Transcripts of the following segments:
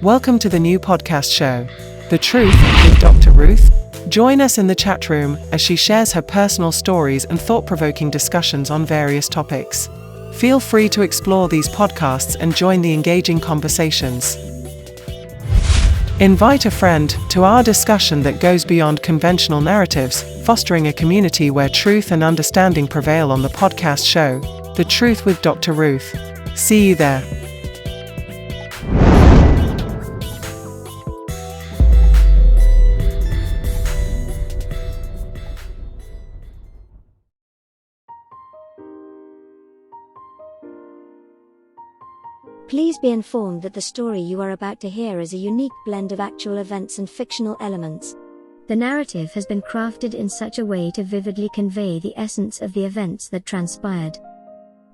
Welcome to the new podcast show, The Truth with Dr. Ruth. Join us in the chat room as she shares her personal stories and thought-provoking discussions on various topics. Feel free to explore these podcasts and join the engaging conversations. Invite a friend to our discussion that goes beyond conventional narratives, fostering a community where truth and understanding prevail on the podcast show, The Truth with Dr. Ruth. See you there. Please be informed that the story you are about to hear is a unique blend of actual events and fictional elements. The narrative has been crafted in such a way to vividly convey the essence of the events that transpired.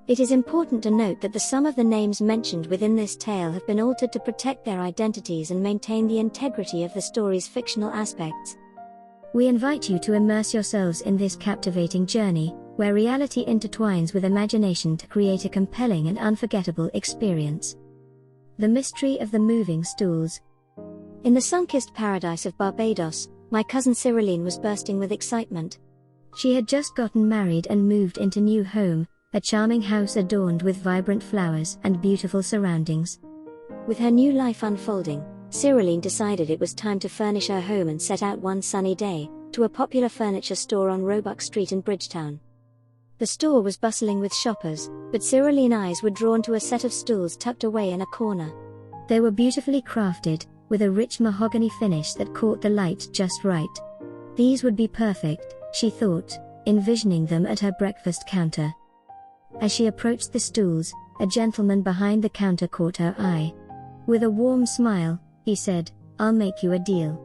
It is important to note that some of the names mentioned within this tale have been altered to protect their identities and maintain the integrity of the story's fictional aspects. We invite you to immerse yourselves in this captivating journey, where reality intertwines with imagination to create a compelling and unforgettable experience. The Mystery of the Moving Stools. In the sun-kissed paradise of Barbados, my cousin Cyriline was bursting with excitement. She had just gotten married and moved into new home, a charming house adorned with vibrant flowers and beautiful surroundings. With her new life unfolding, Cyriline decided it was time to furnish her home and set out one sunny day to a popular furniture store on Roebuck Street in Bridgetown. The store was bustling with shoppers, but Cyriline's eyes were drawn to a set of stools tucked away in a corner. They were beautifully crafted, with a rich mahogany finish that caught the light just right. These would be perfect, she thought, envisioning them at her breakfast counter. As she approached the stools, a gentleman behind the counter caught her eye. With a warm smile, he said, "I'll make you a deal.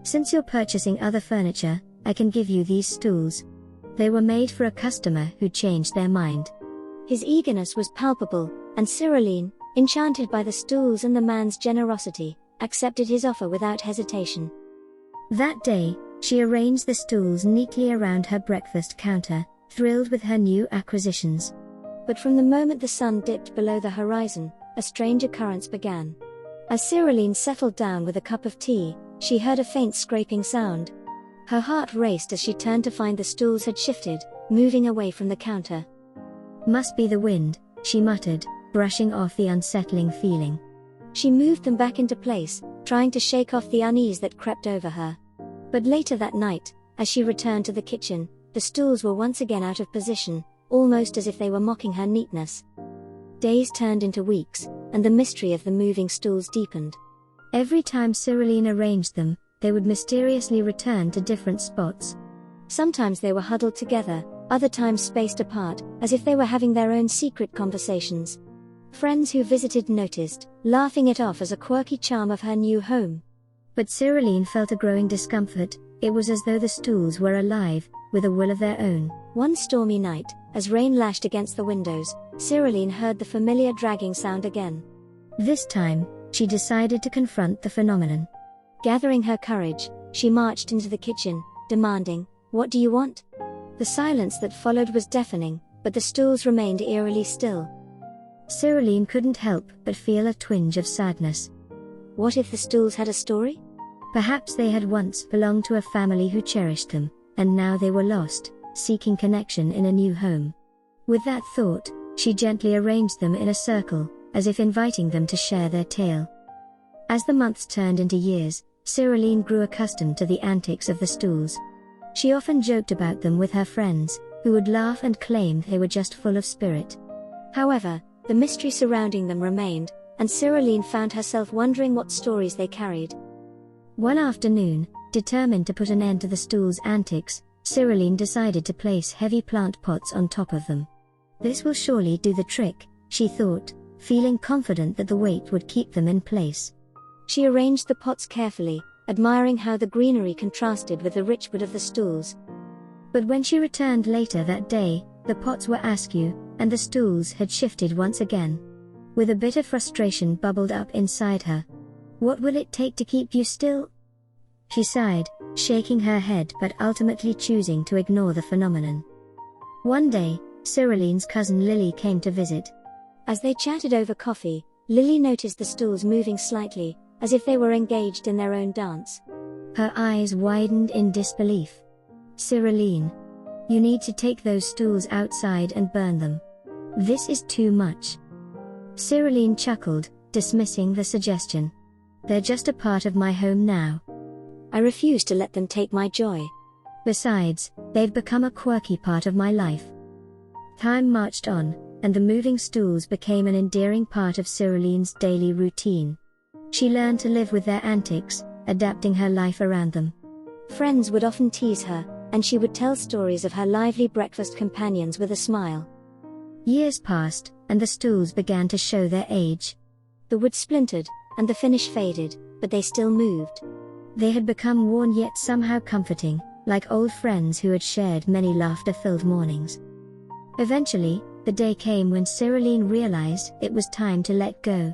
Since you're purchasing other furniture, I can give you these stools." They were made for a customer who changed their mind. His eagerness was palpable, and Cyriline, enchanted by the stools and the man's generosity, accepted his offer without hesitation. That day, she arranged the stools neatly around her breakfast counter, thrilled with her new acquisitions. But from the moment the sun dipped below the horizon, a strange occurrence began. As Cyriline settled down with a cup of tea, she heard a faint scraping sound. Her heart raced as she turned to find the stools had shifted, moving away from the counter. "Must be the wind," she muttered, brushing off the unsettling feeling. She moved them back into place, trying to shake off the unease that crept over her. But later that night, as she returned to the kitchen, the stools were once again out of position, almost as if they were mocking her neatness. Days turned into weeks, and the mystery of the moving stools deepened. Every time Cyriline arranged them, they would mysteriously return to different spots. Sometimes they were huddled together, other times spaced apart, as if they were having their own secret conversations. Friends who visited noticed, laughing it off as a quirky charm of her new home. But Cyriline felt a growing discomfort. It was as though the stools were alive, with a will of their own. One stormy night, as rain lashed against the windows, Cyriline heard the familiar dragging sound again. This time, she decided to confront the phenomenon. Gathering her courage, she marched into the kitchen, demanding, "What do you want?" The silence that followed was deafening, but the stools remained eerily still. Cyriline couldn't help but feel a twinge of sadness. What if the stools had a story? Perhaps they had once belonged to a family who cherished them, and now they were lost, seeking connection in a new home. With that thought, she gently arranged them in a circle, as if inviting them to share their tale. As the months turned into years, Cyriline grew accustomed to the antics of the stools. She often joked about them with her friends, who would laugh and claim they were just full of spirit. However, the mystery surrounding them remained, and Cyriline found herself wondering what stories they carried. One afternoon, determined to put an end to the stools' antics, Cyriline decided to place heavy plant pots on top of them. "This will surely do the trick," she thought, feeling confident that the weight would keep them in place. She arranged the pots carefully, admiring how the greenery contrasted with the rich wood of the stools. But when she returned later that day, the pots were askew, and the stools had shifted once again. With a bit of frustration bubbled up inside her. "What will it take to keep you still?" she sighed, shaking her head but ultimately choosing to ignore the phenomenon. One day, Cyriline's cousin Lily came to visit. As they chatted over coffee, Lily noticed the stools moving slightly, as if they were engaged in their own dance. Her eyes widened in disbelief. "Cyriline, you need to take those stools outside and burn them. This is too much." Cyriline chuckled, dismissing the suggestion. "They're just a part of my home now. I refuse to let them take my joy. Besides, they've become a quirky part of my life." Time marched on, and the moving stools became an endearing part of Cyriline's daily routine. She learned to live with their antics, adapting her life around them. Friends would often tease her, and she would tell stories of her lively breakfast companions with a smile. Years passed, and the stools began to show their age. The wood splintered, and the finish faded, but they still moved. They had become worn yet somehow comforting, like old friends who had shared many laughter-filled mornings. Eventually, the day came when Cyriline realized it was time to let go.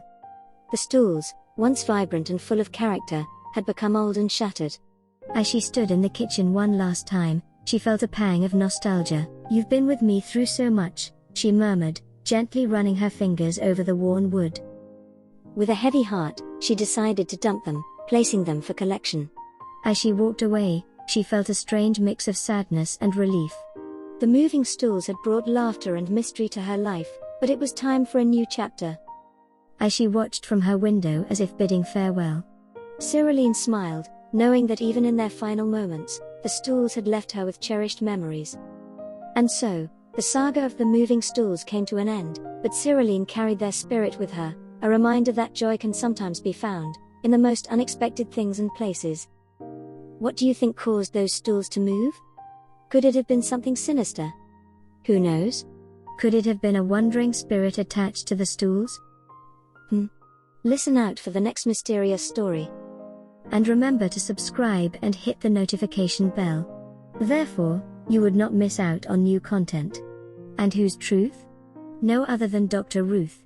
The stools, once vibrant and full of character, had become old and shattered. As she stood in the kitchen one last time, she felt a pang of nostalgia. "You've been with me through so much," she murmured, gently running her fingers over the worn wood. With a heavy heart, she decided to dump them, placing them for collection. As she walked away, she felt a strange mix of sadness and relief. The moving stools had brought laughter and mystery to her life, but it was time for a new chapter. As she watched from her window as if bidding farewell, Cyriline smiled, knowing that even in their final moments, the stools had left her with cherished memories. And so, the saga of the moving stools came to an end, but Cyriline carried their spirit with her, a reminder that joy can sometimes be found in the most unexpected things and places. What do you think caused those stools to move? Could it have been something sinister? Who knows? Could it have been a wandering spirit attached to the stools? Listen out for the next mysterious story. And remember to subscribe and hit the notification bell. Therefore, you would not miss out on new content. And whose truth? No other than Dr. Ruth.